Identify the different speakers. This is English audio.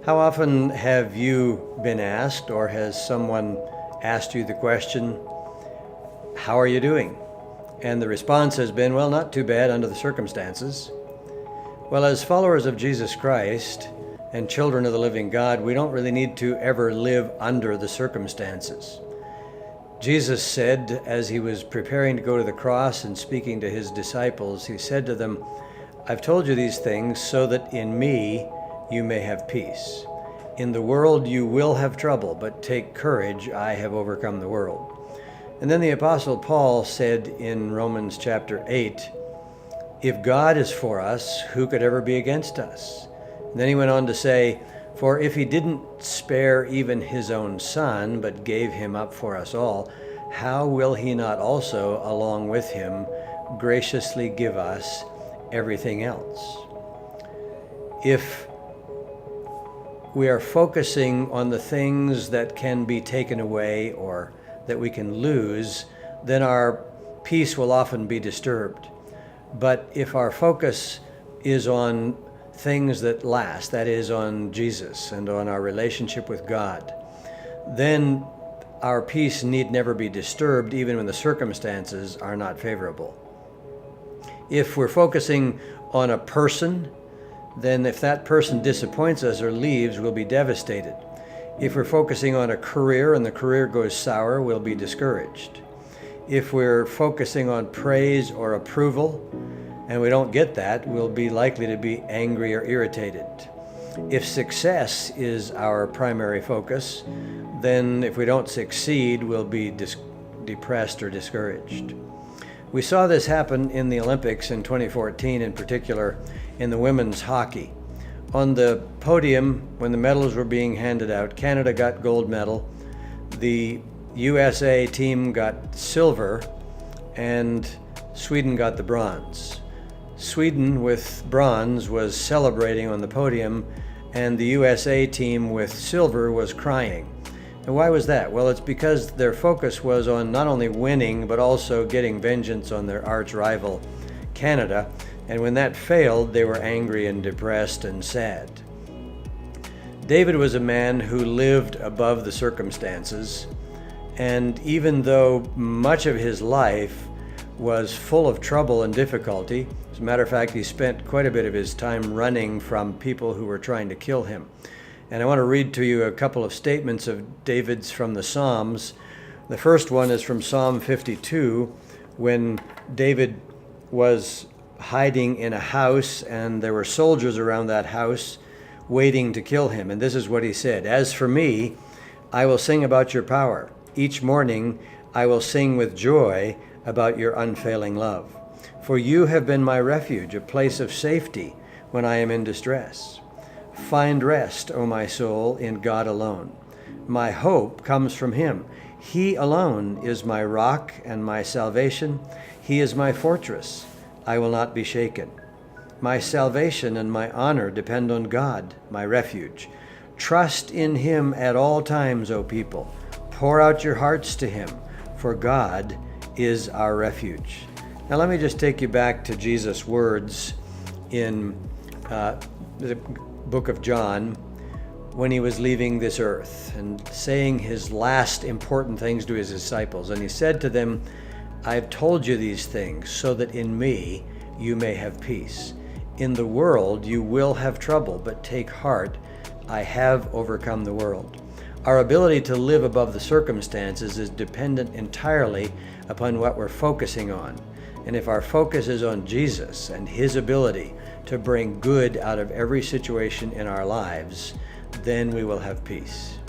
Speaker 1: How often have you been asked, or has someone asked you the question, how are you doing? And the response has been, well, not too bad under the circumstances. Well, as followers of Jesus Christ and children of the living God, we don't really need to ever live under the circumstances. Jesus said, as he was preparing to go to the cross and speaking to his disciples, he said to them, I've told you these things so that in me you may have peace. In the world you will have trouble, but take courage, I have overcome the world. And then the Apostle Paul said in Romans chapter 8, if God is for us, who could ever be against us? And then he went on to say, for if he didn't spare even his own son, but gave him up for us all, how will he not also, along with him, graciously give us everything else? If we are focusing on the things that can be taken away or that we can lose, then our peace will often be disturbed. But if our focus is on things that last, that is on Jesus and on our relationship with God, then our peace need never be disturbed even when the circumstances are not favorable. If we're focusing on a person, then if that person disappoints us or leaves, we'll be devastated. If we're focusing on a career and the career goes sour, we'll be discouraged. If we're focusing on praise or approval and we don't get that, we'll be likely to be angry or irritated. If success is our primary focus, then if we don't succeed, we'll be depressed or discouraged. We saw this happen in the Olympics in 2014, in particular in the women's hockey. On the podium, when the medals were being handed out, Canada got gold medal, the USA team got silver, and Sweden got the bronze. Sweden with bronze was celebrating on the podium, and the USA team with silver was crying. And why was that? Well, it's because their focus was on not only winning, but also getting vengeance on their arch rival, Canada. And when that failed, they were angry and depressed and sad. David was a man who lived above the circumstances. And even though much of his life was full of trouble and difficulty, as a matter of fact, he spent quite a bit of his time running from people who were trying to kill him. And I want to read to you a couple of statements of David's from the Psalms. The first one is from Psalm 52, when David was hiding in a house and there were soldiers around that house waiting to kill him. And this is what he said, as for me, I will sing about your power. Each morning I will sing with joy about your unfailing love. For you have been my refuge, a place of safety when I am in distress. Find rest, O my soul, in God alone. My hope comes from him. He alone is my rock and my salvation. He is my fortress. I will not be shaken. My salvation and my honor depend on God, my refuge. Trust in him at all times, O people. Pour out your hearts to him, for God is our refuge. Now let me just take you back to Jesus' words in the book of John when he was leaving this earth and saying his last important things to his disciples. And he said to them, I've told you these things so that in me you may have peace. In the world you will have trouble, but take heart, I have overcome the world. Our ability to live above the circumstances is dependent entirely upon what we're focusing on. And if our focus is on Jesus and his ability to bring good out of every situation in our lives, then we will have peace.